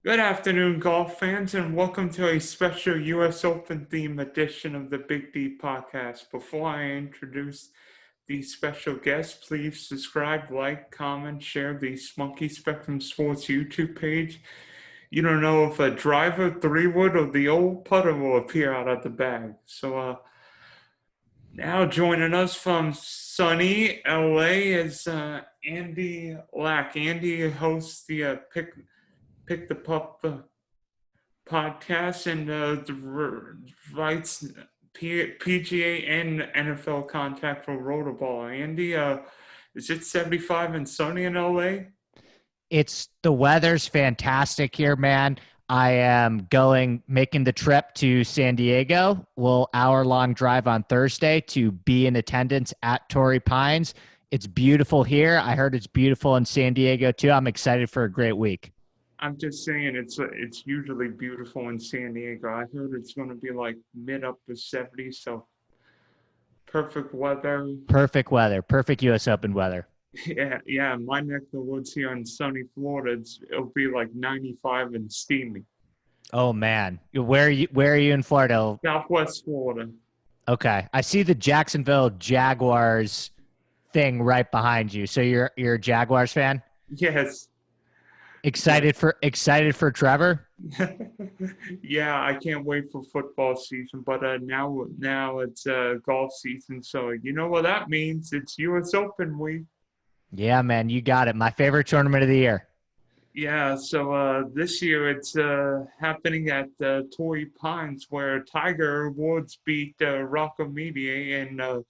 Good afternoon, golf fans, and welcome to a special U.S. Open theme edition of the Big D podcast. Before I introduce these special guests, please subscribe, like, comment, share the Spunky Spectrum Sports YouTube page. You don't know if a driver, 3-wood, or the old putter will appear out of the bag. So, now joining us from sunny LA is Andy Lack. Andy hosts the Pick the Pup podcast and writes PGA and NFL contact for Rotoballer. Andy, is it 75 and sunny in LA? The weather's fantastic here, man. I am making the trip to San Diego. Well, hour-long drive on Thursday to be in attendance at Torrey Pines. It's beautiful here. I heard it's beautiful in San Diego too. I'm excited for a great week. I'm just saying it's usually beautiful in San Diego. I heard it's going to be like mid upper 70s, so perfect weather. Perfect weather. Perfect U.S. Open weather. Yeah. My neck of the woods here in sunny Florida, it'll be like 95 and steamy. Oh man, where are you in Florida? Southwest Florida. Okay, I see the Jacksonville Jaguars thing right behind you. So you're a Jaguars fan? Yes. Excited for Trevor? Yeah, I can't wait for football season, but now it's golf season, so you know what that means. It's US Open week. Yeah, man, you got it. My favorite tournament of the year. Yeah, so this year it's happening at Torrey Pines, where Tiger Woods beat Rocco Mediate and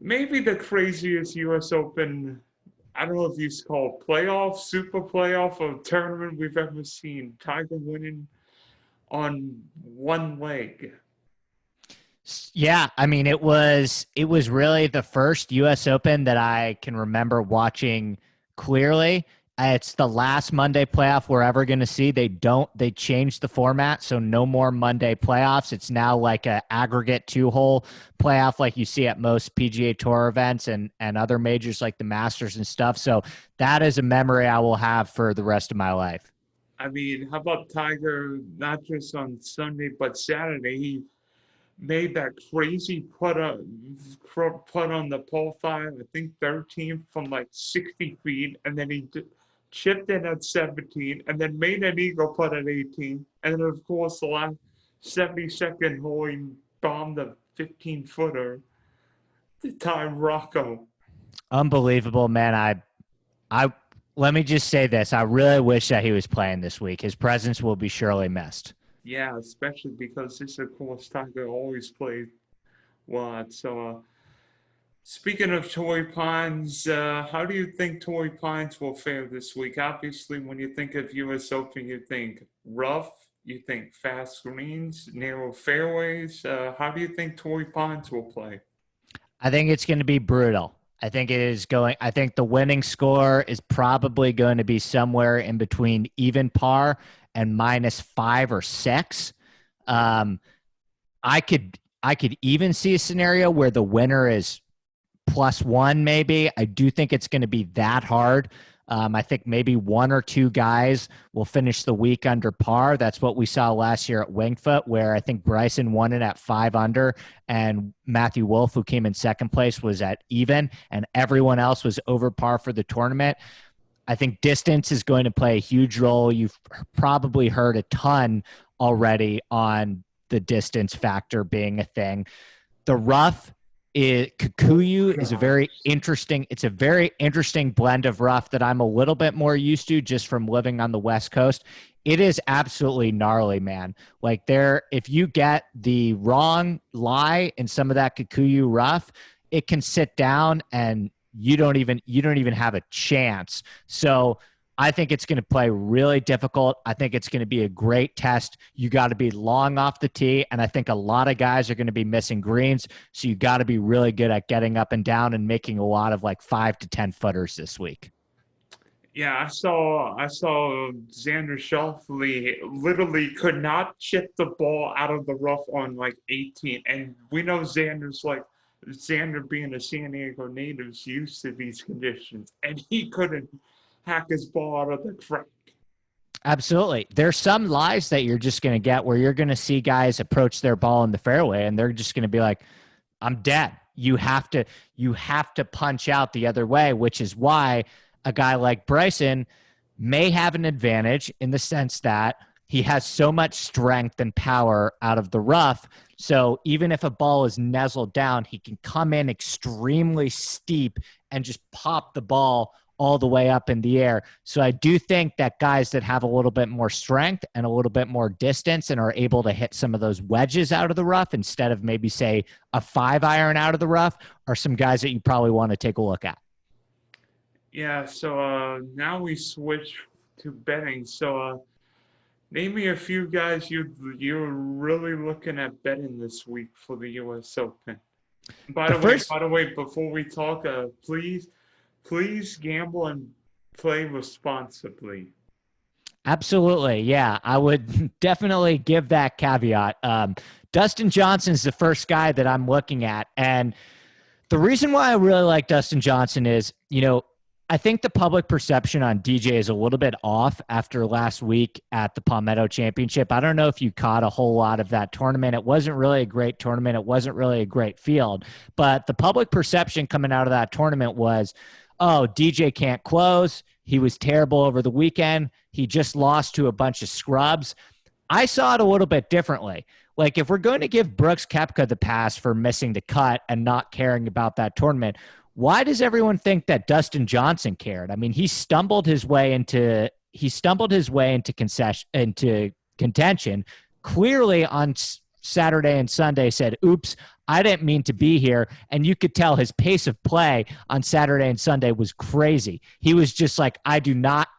maybe the craziest US Open. I don't know if you call it playoff, super playoff, or tournament we've ever seen. Tiger winning on one leg. Yeah, I mean it was really the first US Open that I can remember watching clearly. It's the last Monday playoff we're ever going to see. They changed the format, so no more Monday playoffs. It's now like an aggregate 2-hole playoff like you see at most PGA Tour events and other majors like the Masters and stuff. So that is a memory I will have for the rest of my life. I mean, how about Tiger, not just on Sunday, but Saturday? He made that crazy putt on the pole five, I think 13 from like 60 feet, and then he chipped in at 17, and then made an eagle putt at 18, and then of course the last 72nd hole he bombed a 15-footer to tie Rocco. Unbelievable, man. I let me just say this. I really wish that he was playing this week. His presence will be surely missed. Yeah, especially because this, of course, Tiger always played well. So, speaking of Torrey Pines, how do you think Torrey Pines will fare this week? Obviously, when you think of U.S. Open, you think rough, you think fast greens, narrow fairways. How do you think Torrey Pines will play? I think it's going to be brutal. I think the winning score is probably going to be somewhere in between even par and -5 or 6. Um, I could even see a scenario where the winner is +1, maybe. I do think it's going to be that hard. I think maybe one or two guys will finish the week under par. That's what we saw last year at Wingfoot, where I think Bryson won it at 5 under, and Matthew Wolff, who came in second place, was at even, and everyone else was over par for the tournament. I think distance is going to play a huge role. You've probably heard a ton already on the distance factor being a thing. The rough Kikuyu is a very interesting. It's a very interesting blend of rough that I'm a little bit more used to just from living on the West Coast. It is absolutely gnarly, man. Like if you get the wrong lie in some of that Kikuyu rough, it can sit down and you don't even have a chance. So I think it's going to play really difficult. I think it's going to be a great test. You got to be long off the tee, and I think a lot of guys are going to be missing greens, so you got to be really good at getting up and down and making a lot of like 5 to 10 footers this week. Yeah, I saw Xander Schauffele literally could not chip the ball out of the rough on like 18, and we know Xander being a San Diego native is used to these conditions, and he couldn't hack his ball out of the crack. Absolutely. There's some lies that you're just going to get where you're going to see guys approach their ball in the fairway and they're just going to be like, I'm dead. You have to punch out the other way, which is why a guy like Bryson may have an advantage in the sense that he has so much strength and power out of the rough. So even if a ball is nuzzled down, he can come in extremely steep and just pop the ball all the way up in the air. So I do think that guys that have a little bit more strength and a little bit more distance and are able to hit some of those wedges out of the rough instead of maybe, say, a 5-iron out of the rough are some guys that you probably want to take a look at. Yeah, so now we switch to betting. So name me a few guys you're really looking at betting this week for the U.S. Open. By The the way, first before we talk, please gamble and play responsibly. Absolutely. Yeah, I would definitely give that caveat. Dustin Johnson's the first guy that I'm looking at. And the reason why I really like Dustin Johnson is, I think the public perception on DJ is a little bit off after last week at the Palmetto Championship. I don't know if you caught a whole lot of that tournament. It wasn't really a great tournament. It wasn't really a great field. But the public perception coming out of that tournament was, oh, DJ can't close. He was terrible over the weekend. He just lost to a bunch of scrubs. I saw it a little bit differently. Like, if we're going to give Brooks Koepka the pass for missing the cut and not caring about that tournament, why does everyone think that Dustin Johnson cared? I mean, he stumbled his way into contention. Clearly on Saturday and Sunday said, "Oops, I didn't mean to be here." And you could tell his pace of play on Saturday and Sunday was crazy. He was just like, I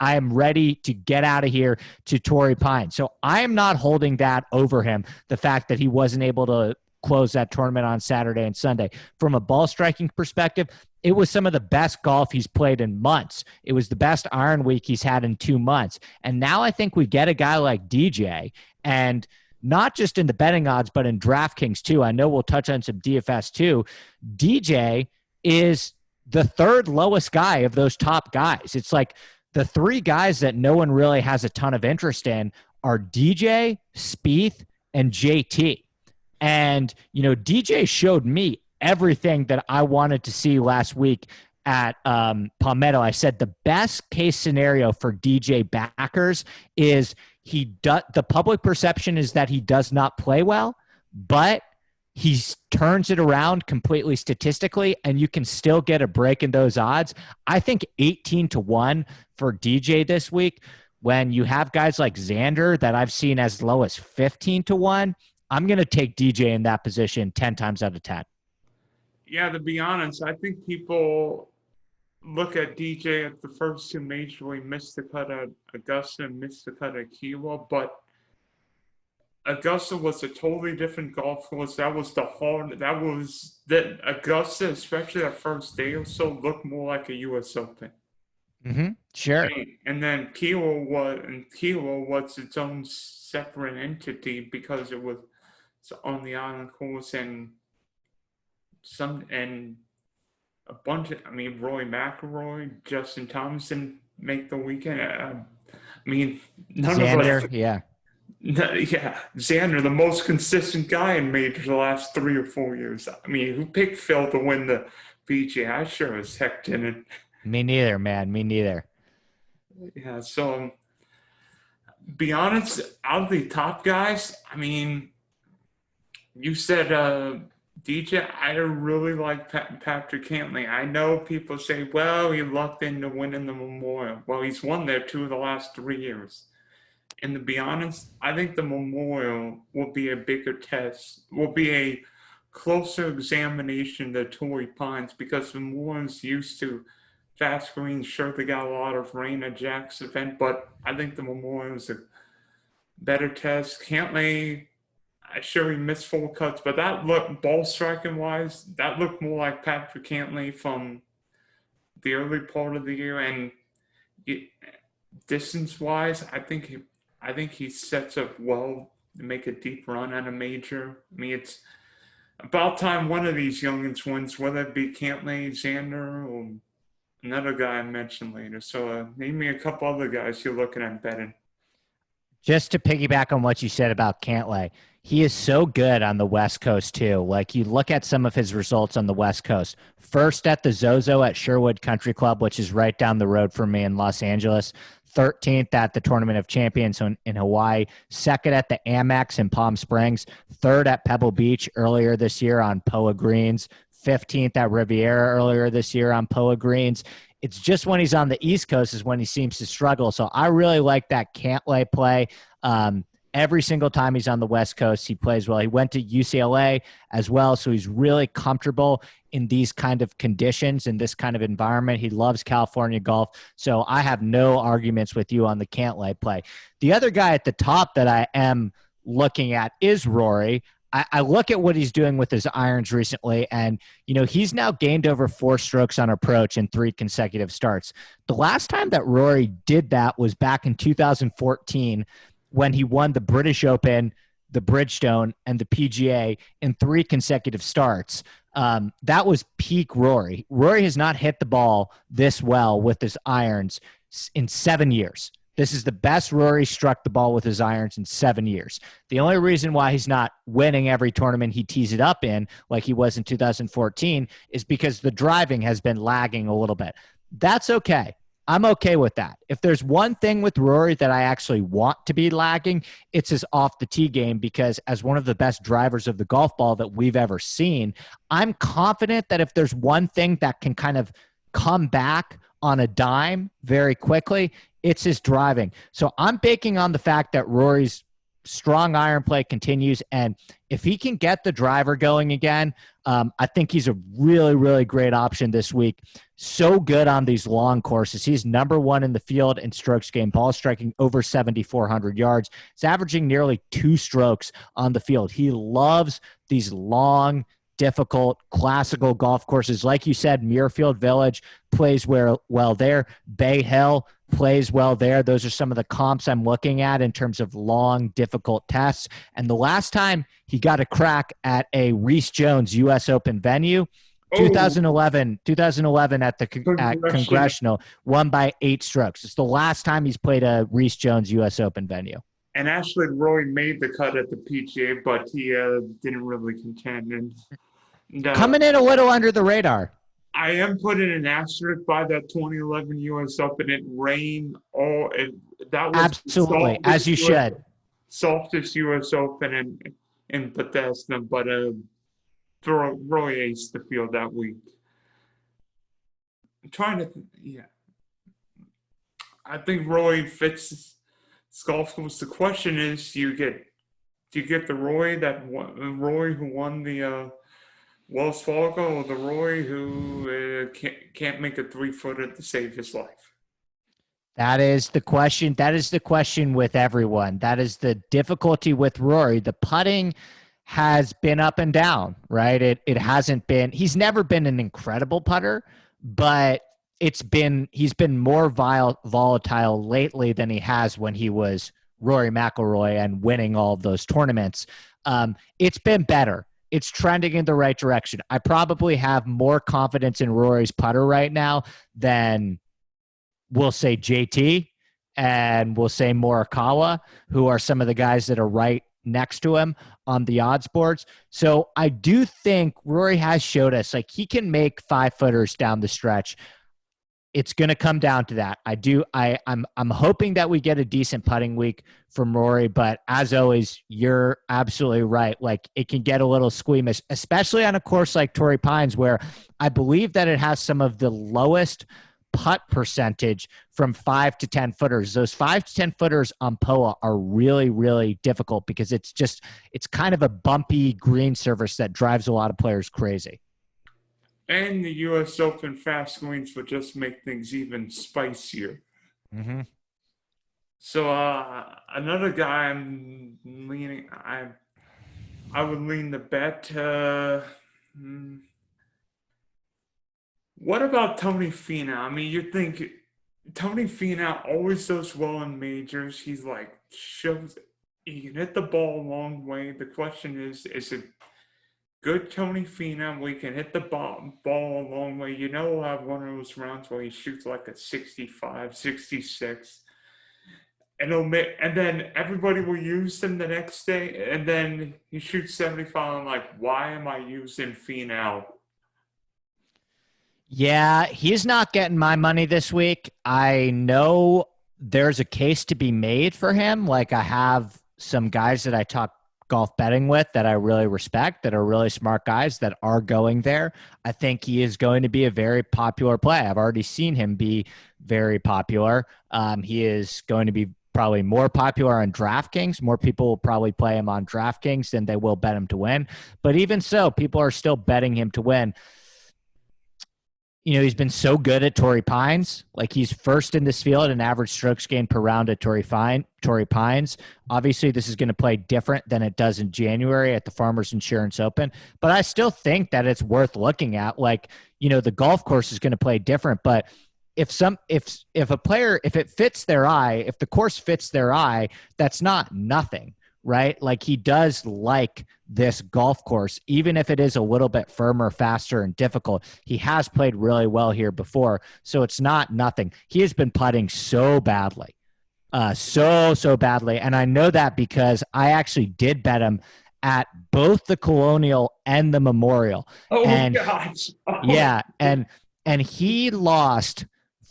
am ready to get out of here to Torrey Pines. So I am not holding that over him, the fact that he wasn't able to close that tournament on Saturday and Sunday. From a ball striking perspective, it was some of the best golf he's played in months. It was the best iron week he's had in 2 months. And now I think we get a guy like DJ, and not just in the betting odds, but in DraftKings too. I know we'll touch on some DFS too. DJ is the third lowest guy of those top guys. It's like the 3 guys that no one really has a ton of interest in are DJ, Spieth, and JT. And, DJ showed me everything that I wanted to see last week at Palmetto. I said the best case scenario for DJ backers is the public perception is that he does not play well, but he turns it around completely statistically, and you can still get a break in those odds. I think 18-1 for DJ this week, when you have guys like Xander that I've seen as low as 15-1, I'm going to take DJ in that position 10 times out of 10. Yeah, to be honest, I think people look at DJ at the first 2 majors where he missed the cut at Augusta and missed the cut at Kiowa, but Augusta was a totally different golf course. That Augusta, especially that first day or so, looked more like a U.S. Open. Mm-hmm. Sure. And then Kiowa was its own separate entity because it was on the island course, and a bunch of, Rory Mcllroy, Justin Thomas didn't make the weekend. None Xander, of us. yeah. Yeah, Xander, the most consistent guy in majors the last 3 or 4 years. Who picked Phil to win the PGA? I sure as heck didn't. Me neither, man. Me neither. Yeah, so be honest, out of the top guys, you said DJ, I really like Patrick Cantlay. I know people say, well, he lucked into winning the Memorial. Well, he's won there 2 of the last 3 years. And to be honest, I think the Memorial will be a bigger test, will be a closer examination to Torrey Pines, because the Memorial's used to fast greens. Sure, they got a lot of rain at Jack's event, but I think the Memorial is a better test. Cantlay, sure, he missed 4 cuts, but that looked, ball striking wise, that looked more like Patrick Cantlay from the early part of the year. And distance wise, I think he sets up well to make a deep run at a major. It's about time one of these youngins wins, whether it be Cantlay, Xander, or another guy I mentioned later. So name me a couple other guys you're looking at betting. Just to piggyback on what you said about Cantlay, he is so good on the West Coast too. Like you look at some of his results on the West Coast. First at the Zozo at Sherwood Country Club, which is right down the road from me in Los Angeles. 13th at the Tournament of Champions in Hawaii. Second at the Amex in Palm Springs. Third at Pebble Beach earlier this year on POA Greens. 15th at Riviera earlier this year on POA Greens. It's just when he's on the East Coast is when he seems to struggle. So I really like that Cantlay play. Every single time he's on the West Coast, he plays well. He went to UCLA as well, so he's really comfortable in these kind of conditions, in this kind of environment. He loves California golf, so I have no arguments with you on the Cantlay play. The other guy at the top that I am looking at is Rory. I look at what he's doing with his irons recently, and he's now gained over 4 strokes on approach in 3 consecutive starts. The last time that Rory did that was back in 2014 when he won the British Open, the Bridgestone, and the PGA in 3 consecutive starts. That was peak Rory. Rory has not hit the ball this well with his irons in 7 years. This is the best Rory struck the ball with his irons in 7 years. The only reason why he's not winning every tournament he tees it up in, like he was in 2014, is because the driving has been lagging a little bit. That's okay. I'm okay with that. If there's one thing with Rory that I actually want to be lagging, it's his off the tee game, because as one of the best drivers of the golf ball that we've ever seen, I'm confident that if there's one thing that can kind of come back on a dime very quickly, it's his driving. So I'm banking on the fact that Rory's strong iron play continues, and if he can get the driver going again, I think he's a really, really great option this week. So good on these long courses. He's number 1 in the field in strokes gained, ball striking over 7,400 yards. He's averaging nearly 2 strokes on the field. He loves these long, difficult, classical golf courses. Like you said, Muirfield Village plays well there. Bay Hill plays well there. Those are some of the comps I'm looking at in terms of long, difficult tests. And the last time he got a crack at a Reese Jones U.S. Open venue, 2011 at the at Congressional, won by 8 strokes. It's the last time he's played a Reese Jones U.S. Open venue. And actually, Rory made the cut at the PGA, but he didn't really contend. And coming in a little under the radar. I am putting an asterisk by that 2011 U.S. Open. It rained that was absolutely, as you should. Softest U.S. Open in Bethesda, but Roy aced the field that week. I'm trying to, I think Roy fits golf course. The question is, do you get the Roy who won the Wells Fargo, or the Roy who can't make a 3-footer to save his life? That is the question. That is the question with everyone. That is the difficulty with Rory. The putting has been up and down, right? It hasn't been. He's never been an incredible putter, but he's been more volatile lately than he has when he was Rory McIlroy and winning all of those tournaments. It's been better. It's trending in the right direction. I probably have more confidence in Rory's putter right now than, we'll say, JT and we'll say Morikawa, who are some of the guys that are right next to him on the odds boards. So I do think Rory has showed us, like, he can make 5-footers down the stretch. It's going to come down to that. I'm hoping that we get a decent putting week from Rory, but as always, you're absolutely right. Like, it can get a little squeamish, especially on a course like Torrey Pines, where I believe that it has some of the lowest putt percentage from 5 to 10 footers. Those 5 to 10 footers on POA are really, really difficult because it's kind of a bumpy green surface that drives a lot of players crazy. And the U.S. Open fast greens would just make things even spicier. Mm-hmm. So another guy I'm leaning, I would lean the bet. What about Tony Finau? I mean, you think Tony Finau always does well in majors. He's like, he can hit the ball a long way. The question is it good Tony Finau? We can hit the ball a long way. We'll have one of those rounds where he shoots like a 65, 66. and then everybody will use him the next day, and then he shoots 75. I'm like, why am I using Finau? Yeah, he's not getting my money this week. I know there's a case to be made for him. Like I have some guys that I talk golf betting with that I really respect, that are really smart guys that are going there. I think he is going to be a very popular play. I've already seen him be very popular. He is going to be probably more popular on DraftKings. More people will probably play him on DraftKings than they will bet him to win. But even so, people are still betting him to win. You know, he's been so good at Torrey Pines. Like he's first in this field in average strokes gained per round at Torrey Pines. Obviously, this is going to play different than it does in January at the Farmers Insurance Open. But I still think that it's worth looking at. Like, you know, the golf course is going to play different. But if a player, if it fits their eye, if the course fits their eye, that's not nothing. Right? Like he does like this golf course, even if it is a little bit firmer, faster, and difficult. He has played really well here before, so it's not nothing. He has been putting so badly, so badly, and I know that because I actually did bet him at both the Colonial and the Memorial, Oh and gosh. Oh. yeah, and he lost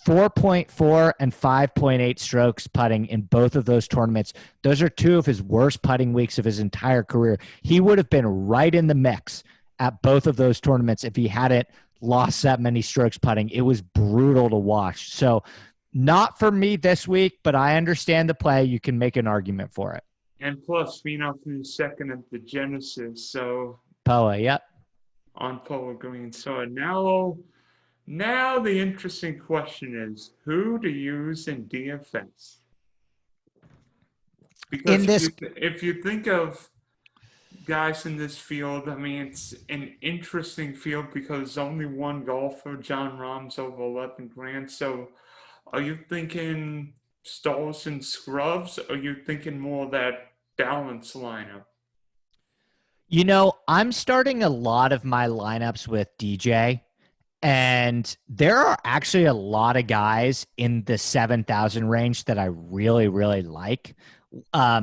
4.4 and 5.8 strokes putting in both of those tournaments. Those are two of his worst putting weeks of his entire career. He would have been right in the mix at both of those tournaments if he hadn't lost that many strokes putting. It was brutal to watch. So not for me this week, but I understand the play. You can make an argument for it. And plus, Finau finished second at the Genesis, so Poa, yep. on Polo Green. So now the interesting question is who to use in DFS. Because In this if you think of guys in this field, I mean, it's an interesting field because only one golfer, John Rahm's over 11 grand. So are you thinking stalls and scrubs? Or are you thinking more of that balance lineup? You know, I'm starting a lot of my lineups with DJ, and there are actually a lot of guys in the 7,000 range that I really, really like.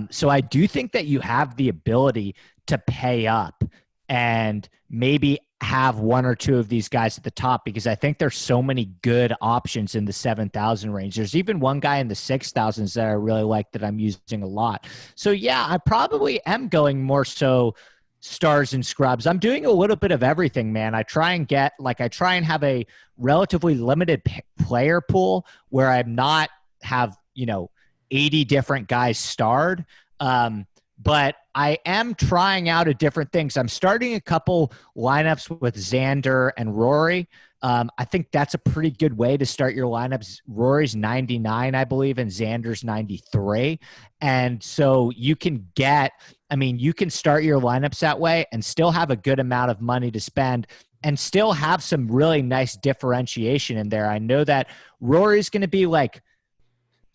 So I do think that you have the ability to pay up and maybe have one or two of these guys at the top because I think there's so many good options in the 7,000 range. There's even one guy in the 6,000s that I really like that I'm using a lot. So yeah, I probably am going more so stars and scrubs. I'm doing a little bit of everything, man. I try and have a relatively limited player pool where I'm not have, 80 different guys starred. But I am trying out a different things. I'm starting a couple lineups with Xander and Rory. I think that's a pretty good way to start your lineups. Rory's 99, I believe, and Xander's 93. And so you can start your lineups that way and still have a good amount of money to spend and still have some really nice differentiation in there. I know that Rory's going to be like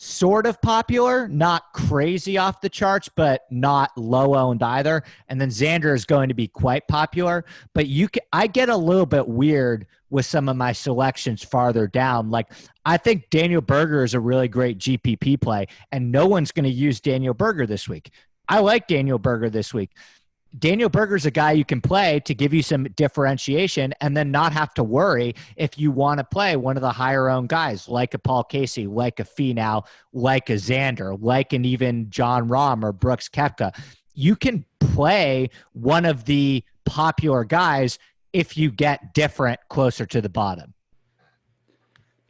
sort of popular, not crazy off the charts, but not low owned either. And then Xander is going to be quite popular, but I get a little bit weird with some of my selections farther down. Like I think Daniel Berger is a really great GPP play, and no one's going to use Daniel Berger this week. I like Daniel Berger this week. Daniel Berger's a guy you can play to give you some differentiation and then not have to worry if you want to play one of the higher owned guys like a Paul Casey, like a Finau, like a Xander, like an even John Rahm or Brooks Koepka. You can play one of the popular guys if you get different closer to the bottom.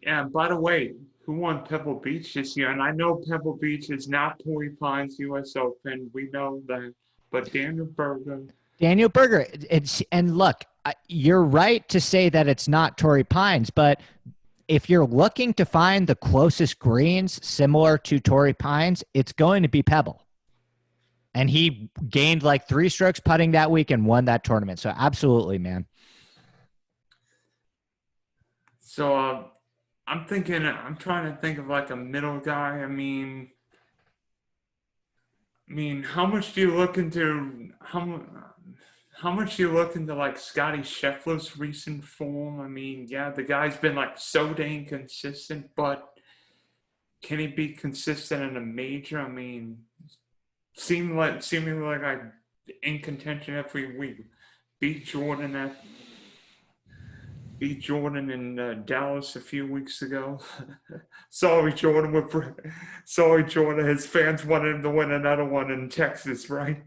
Yeah, and by the way, who won Pebble Beach this year? And I know Pebble Beach is not Torrey Pines US Open. We know that. But Daniel Berger. And look, you're right to say that it's not Torrey Pines, but if you're looking to find the closest greens similar to Torrey Pines, it's going to be Pebble. And he gained like 3 strokes putting that week and won that tournament. So absolutely, man. So I'm trying to think of like a middle guy. I mean, how much do you look into how much do you look into like Scottie Scheffler's recent form? I mean, yeah, the guy's been like so dang consistent, but can he be consistent in a major? I mean, seemingly like I in contention every week. Beat Jordan at beat Jordan in Dallas a few weeks ago. Sorry, Jordan. Sorry, Jordan. His fans wanted him to win another one in Texas, right?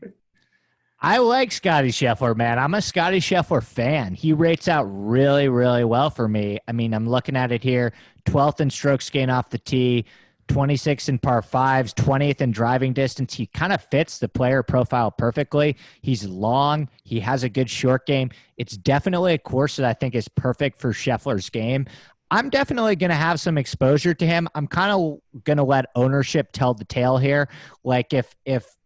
I like Scottie Scheffler, man. I'm a Scottie Scheffler fan. He rates out really, really well for me. I mean, I'm looking at it here 12th in strokes gained off the tee, 26th in par fives, 20th in driving distance. He kind of fits the player profile perfectly. He's long, he has a good short game. It's definitely a course that I think is perfect for Scheffler's game. I'm definitely going to have some exposure to him. I'm kind of going to let ownership tell the tale here. Like if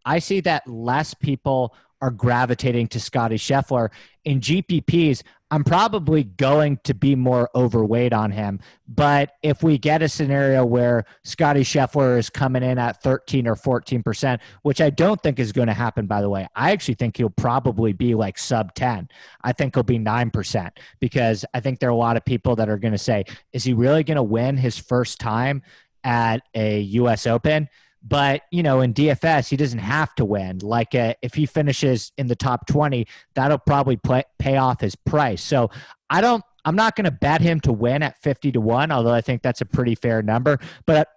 I see that less people are gravitating to Scottie Scheffler in GPPs, I'm probably going to be more overweight on him. But if we get a scenario where Scottie Scheffler is coming in at 13 or 14%, which I don't think is going to happen, by the way, I actually think he'll probably be like sub 10. I think he'll be 9% because I think there are a lot of people that are going to say, is he really going to win his first time at a US Open? But, you know, in DFS, he doesn't have to win. Like if he finishes in the top 20, that'll probably pay off his price. So I'm not going to bet him to win at 50-1, although I think that's a pretty fair number. But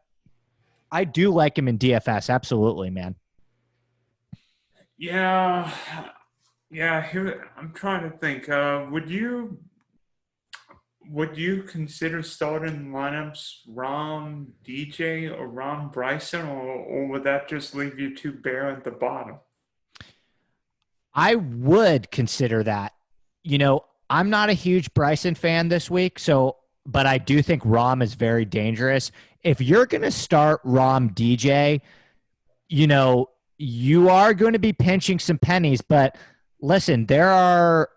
I do like him in DFS. Absolutely, man. Yeah. Yeah. I'm trying to think. Would you consider starting lineups Rom DJ or Rom Bryson, or would that just leave you too bare at the bottom? I would consider that. You know, I'm not a huge Bryson fan this week, but I do think Rom is very dangerous. If you're going to start Rom DJ, you know, you are going to be pinching some pennies, but listen, there are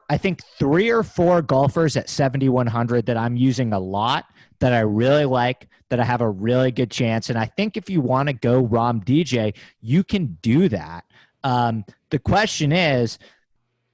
I think 3 or 4 golfers at 7,100 that I'm using a lot that I really like, that I have a really good chance. And I think if you want to go Rom DJ, you can do that. The question is,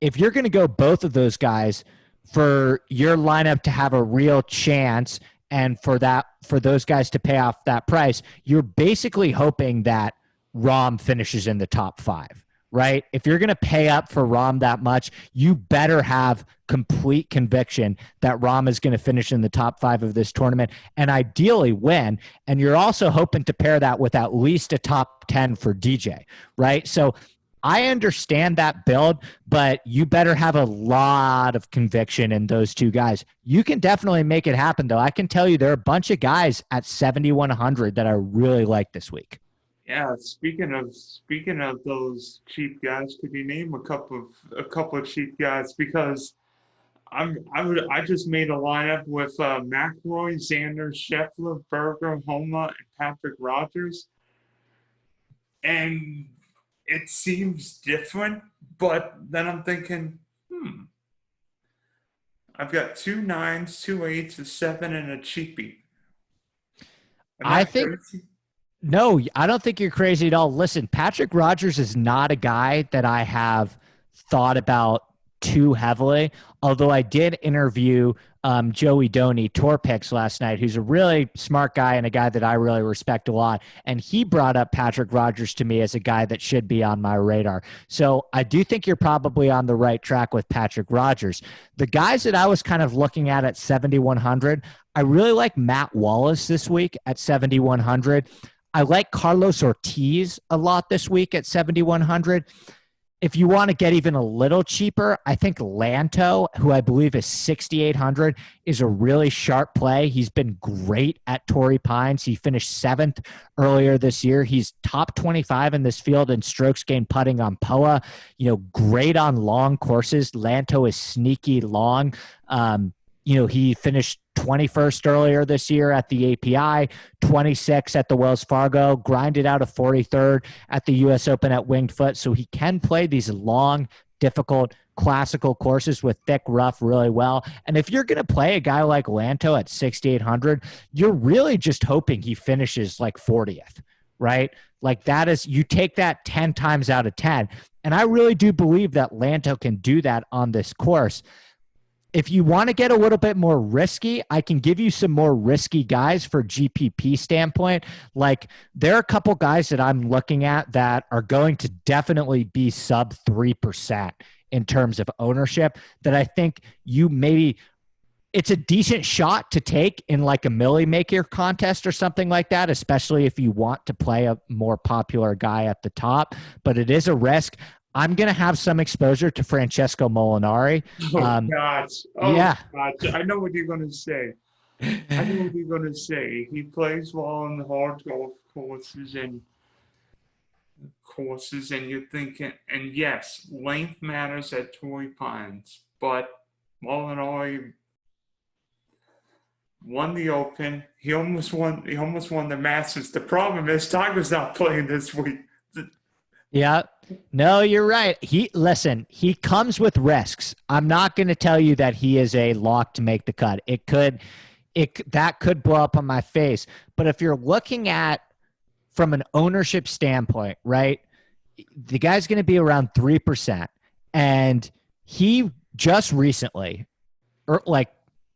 if you're going to go both of those guys for your lineup to have a real chance and for those guys to pay off that price, you're basically hoping that Rom finishes in the top 5, right? If you're going to pay up for Rom that much, you better have complete conviction that Rom is going to finish in the top 5 of this tournament and ideally win. And you're also hoping to pair that with at least a top 10 for DJ, right? So I understand that build, but you better have a lot of conviction in those two guys. You can definitely make it happen, though. I can tell you there are a bunch of guys at 7,100 that I really like this week. Yeah, speaking of those cheap guys, could you name a couple of cheap guys? Because I just made a lineup with McIlroy, Xander, Scheffler, Berger, Homa, and Patrick Rogers, and it seems different. But then I'm thinking, I've got 2 9s, 2 8s, a 7, and a cheapie. I think. Crazy? No, I don't think you're crazy at all. Listen, Patrick Rogers is not a guy that I have thought about too heavily, although I did interview Joey Doney, Tour Picks, last night, who's a really smart guy and a guy that I really respect a lot. And he brought up Patrick Rogers to me as a guy that should be on my radar. So I do think you're probably on the right track with Patrick Rogers. The guys that I was kind of looking at 7,100, I really like Matt Wallace this week at 7,100. I like Carlos Ortiz a lot this week at 7,100. If you want to get even a little cheaper, I think Lanto, who I believe is 6,800, is a really sharp play. He's been great at Torrey Pines. He finished 7th earlier this year. He's top 25 in this field in strokes gained putting on POA. You know, great on long courses. Lanto is sneaky long. He finished 21st earlier this year at the API, 26 at the Wells Fargo, grinded out a 43rd at the U.S. Open at Winged Foot. So he can play these long, difficult, classical courses with thick rough really well. And if you're going to play a guy like Lanto at 6,800, you're really just hoping he finishes like 40th, right? Like that is, you take that 10 times out of 10. And I really do believe that Lanto can do that on this course. if you want to get a little bit more risky, I can give you some more risky guys for GPP standpoint. Like there are a couple guys that I'm looking at that are going to definitely be sub 3% in terms of ownership that I think you maybe it's a decent shot to take in like a Millie Maker contest or something like that, especially if you want to play a more popular guy at the top, but it is a risk. I'm going to have some exposure to Francesco Molinari. Oh, gosh. Oh, Yeah. gosh. I know what you're going to say. I know what you're going to say. He plays well on the hard golf courses, and you're thinking, and yes, length matters at Torrey Pines, but Molinari won the Open. He almost won the Masters. The problem is Tiger's not playing this week. Yeah. No, you're right. He comes with risks. I'm not going to tell you that he is a lock to make the cut. That could blow up on my face. But if you're looking at from an ownership standpoint, right? The guy's going to be around 3%. And he just recently, or like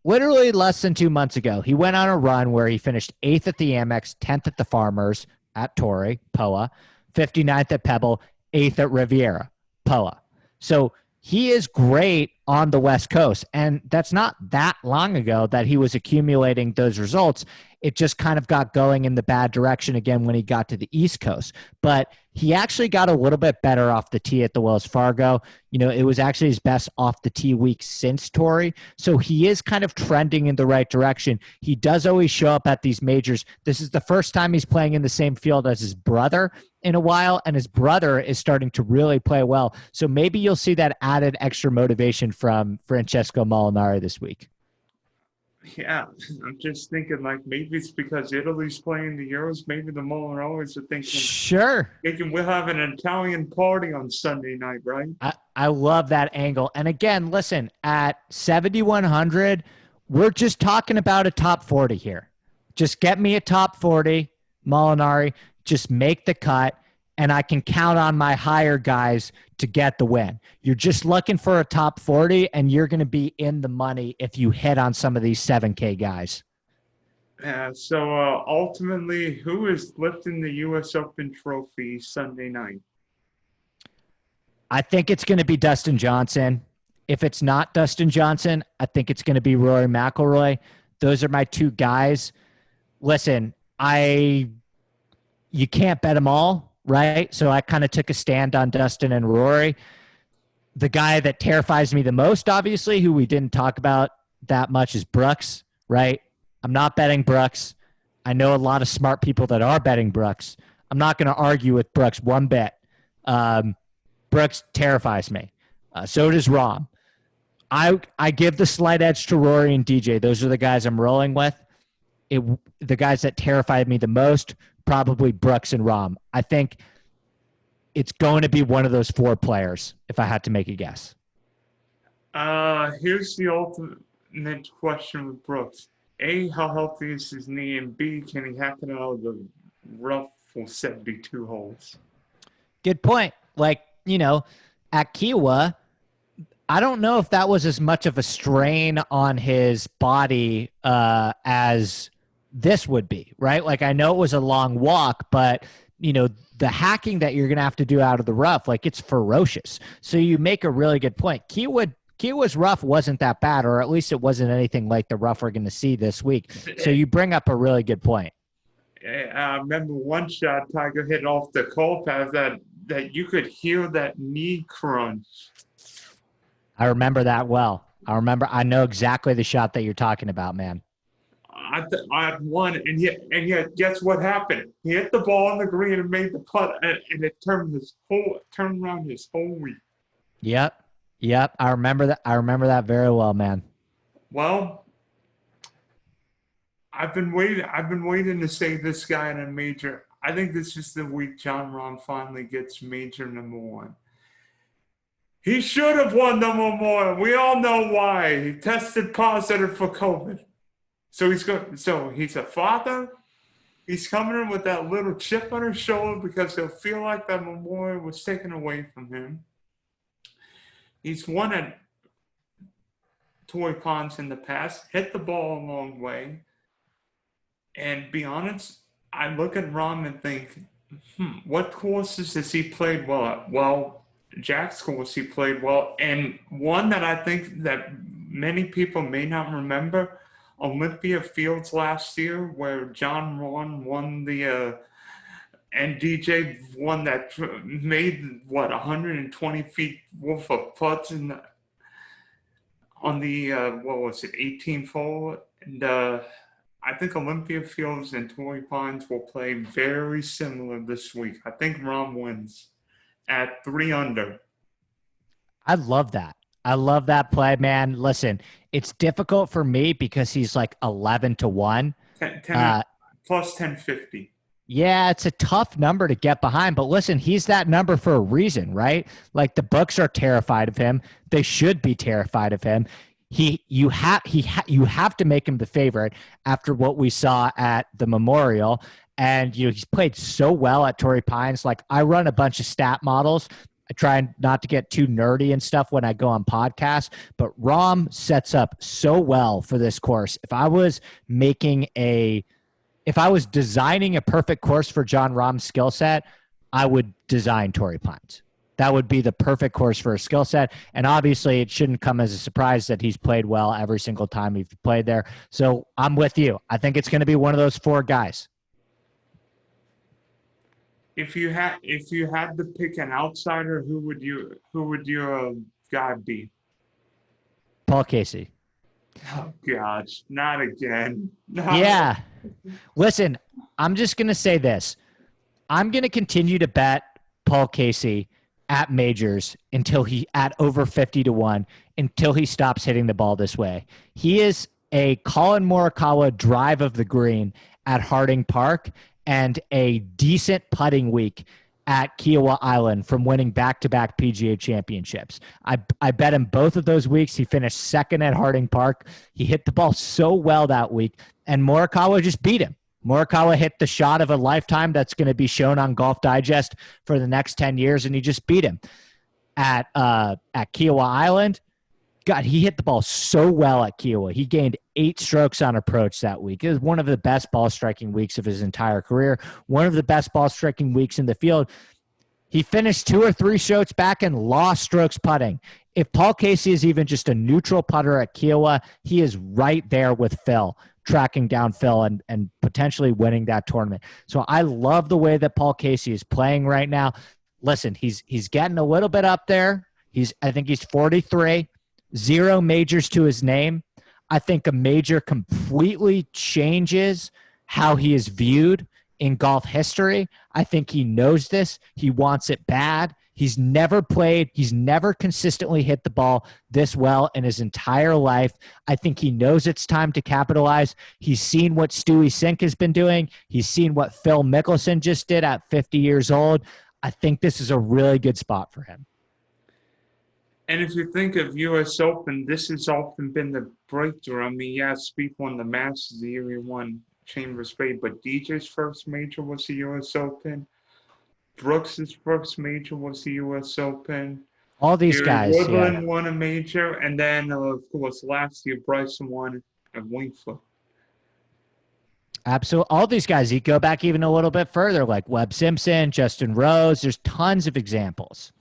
literally less than 2 months ago, he went on a run where he finished 8th at the Amex, 10th at the Farmers, at Torrey, POA, 59th at Pebble, 8th at Riviera, POA. So he is great on the West Coast. And that's not that long ago that he was accumulating those results. It just kind of got going in the bad direction again when he got to the East Coast. But he actually got a little bit better off the tee at the Wells Fargo. You know, it was actually his best off the tee week since Torrey. So he is kind of trending in the right direction. He does always show up at these majors. This is the first time he's playing in the same field as his brother in a while, and his brother is starting to really play well. So maybe you'll see that added extra motivation from Francesco Molinari this week. Yeah, I'm just thinking like maybe it's because Italy's playing the Euros. Maybe the Molinaris are thinking, sure, we'll have an Italian party on Sunday night, right? I love that angle. And again, listen, at 7,100, we're just talking about a top 40 here. Just get me a top 40, Molinari. Just make the cut, and I can count on my higher guys to get the win. You're just looking for a top 40, and you're going to be in the money if you hit on some of these 7K guys. So ultimately, who is lifting the U.S. Open trophy Sunday night? I think it's going to be Dustin Johnson. If it's not Dustin Johnson, I think it's going to be Rory McIlroy. Those are my two guys. Listen, you can't bet them all, right? So I kind of took a stand on Dustin and Rory. The guy that terrifies me the most, obviously, who we didn't talk about that much, is Brooks, right? I'm not betting Brooks. I know a lot of smart people that are betting Brooks. I'm not going to argue with Brooks one bit. Brooks terrifies me. So does Rahm. I give the slight edge to Rory and DJ. Those are the guys I'm rolling with. The guys that terrified me the most, probably Brooks and Rahm. I think it's going to be one of those four players, if I had to make a guess. Here's the ultimate question with Brooks. A, how healthy is his knee? And B, can he hack it out of the rough for 72 holes? Good point. Like, you know, at Kiawah, I don't know if that was as much of a strain on his body as this would be, right? Like, I know it was a long walk, but, you know, the hacking that you're going to have to do out of the rough, like, it's ferocious. So you make a really good point. Kiawah's rough wasn't that bad, or at least it wasn't anything like the rough we're going to see this week. So you bring up a really good point. I remember one shot Tiger hit off the cold path that you could hear that knee crunch. I remember that well. I know exactly the shot that you're talking about, man. I had one, and yet, guess what happened? He hit the ball on the green and made the putt, and it turned around his whole week. Yep. I remember that very well, man. Well, I've been waiting to say this guy in a major. I think this is the week Jon Rahm finally gets major number one. He should have won the Memorial. We all know why. He tested positive for COVID. So he's a father. He's coming in with that little chip on his shoulder because he'll feel like that Memorial was taken away from him. He's won at Torrey Pines in the past, hit the ball a long way. And be honest, I look at Rahm and think, what courses has he played well at? Well, Jack's course he played well, and one that I think that many people may not remember, Olympia Fields last year, where John Ron won the and DJ won that made 120 feet worth of putts on the what was it 18th hole, and I think Olympia Fields and Torrey Pines will play very similar this week. I think Rahm wins at 3 under. I love that. I love that play, man. Listen, it's difficult for me because he's like 11-1. 10 plus 1050. Yeah, it's a tough number to get behind, but listen, he's that number for a reason, right? Like the books are terrified of him. They should be terrified of him. You have to make him the favorite after what we saw at the Memorial. And he's played so well at Torrey Pines. Like I run a bunch of stat models. I try not to get too nerdy and stuff when I go on podcasts, but Rahm sets up so well for this course. If I was designing a perfect course for Jon Rahm's skill set, I would design Torrey Pines. That would be the perfect course for a skill set. And obviously it shouldn't come as a surprise that he's played well every single time he's played there. So I'm with you. I think it's going to be one of those 4 guys. If you had to pick an outsider, who would your guy be? Paul Casey. Oh gosh, not again. No. Yeah. Listen, I'm just going to say this. I'm going to continue to bet Paul Casey at majors until he at over 50-1 until he stops hitting the ball this way. He is a Colin Morikawa drive of the green at Harding Park and a decent putting week at Kiowa Island from winning back-to-back PGA championships. I bet him both of those weeks. He finished second at Harding Park. He hit the ball so well that week, and Morikawa just beat him. Morikawa hit the shot of a lifetime that's going to be shown on Golf Digest for the next 10 years, and he just beat him at Kiowa Island. God, he hit the ball so well at Kiowa. He gained 8 strokes on approach that week. It was one of the best ball striking weeks of his entire career, one of the best ball striking weeks in the field. He finished 2 or 3 strokes back and lost strokes putting. If Paul Casey is even just a neutral putter at Kiowa, he is right there with Phil, tracking down Phil and potentially winning that tournament. So I love the way that Paul Casey is playing right now. Listen, he's getting a little bit up there. I think he's 43, 0 majors to his name. I think a major completely changes how he is viewed in golf history. I think he knows this. He wants it bad. He's never consistently hit the ball this well in his entire life. I think he knows it's time to capitalize. He's seen what Stewie Sink has been doing. He's seen what Phil Mickelson just did at 50 years old. I think this is a really good spot for him. And if you think of U.S. Open, this has often been the breakthrough. I mean, yeah, Spieth won the Masters the year he won Chambers Bay, but DJ's first major was the U.S. Open. Brooks' first major was the U.S. Open. All these guys, Woodland won a major, and then, of course, last year Bryson won at Winged Foot. Absolutely. All these guys, you go back even a little bit further, like Webb Simpson, Justin Rose. There's tons of examples.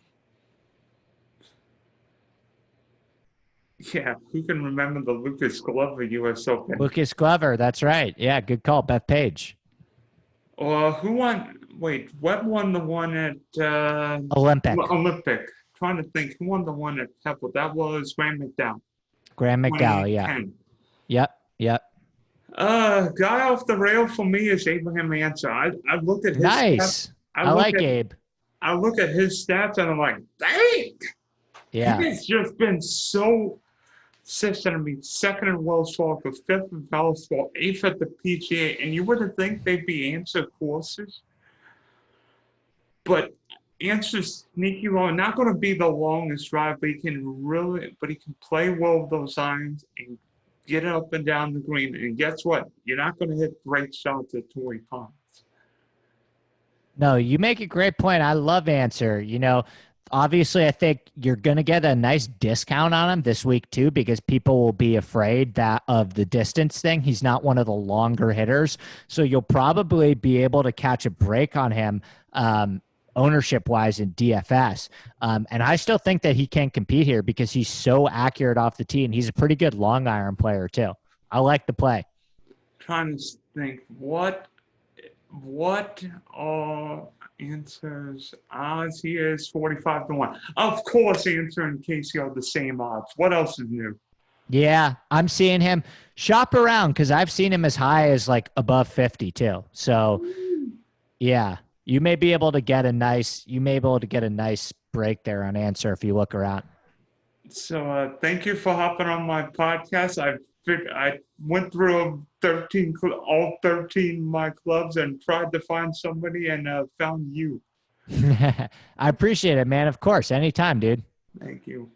Yeah, who can remember the Lucas Glover U.S. Open? Lucas Glover, that's right. Yeah, good call. Beth Page. Who won? Wait, Webb won the one at Olympic. Trying to think, who won the one at Pebble? That was Graham McDowell. Graham McDowell, yeah. Yep. Guy off the rail for me is Abraham Answer. I look at his nice. Stats, I like Abe. I look at his stats and I'm like, dang! Yeah. He's just been so consistent. I mean, second in Wells Fargo, 5th in Valspar, 8th at the PGA, and you wouldn't think they'd be answer courses. But Answer's sneaky long, not going to be the longest drive, but he can play well with those irons and get it up and down the green. And guess what? You're not going to hit great shots at Torrey Pines. No, you make a great point. I love Answer. Obviously, I think you're going to get a nice discount on him this week too, because people will be afraid that of the distance thing. He's not one of the longer hitters, so you'll probably be able to catch a break on him ownership wise in DFS. And I still think that he can compete here because he's so accurate off the tee, and he's a pretty good long iron player too. I like the play. Trying to think what answers odds he is 45-1. Of course, Answer and Casey are the same odds. What else is new? Yeah, I'm seeing him shop around because I've seen him as high as like above 50 too. So yeah, you may be able to get a nice break there on Answer if you look around. So thank you for hopping on my podcast. I went through all 13 of my clubs and tried to find somebody and found you. I appreciate it, man. Of course, anytime, dude. Thank you.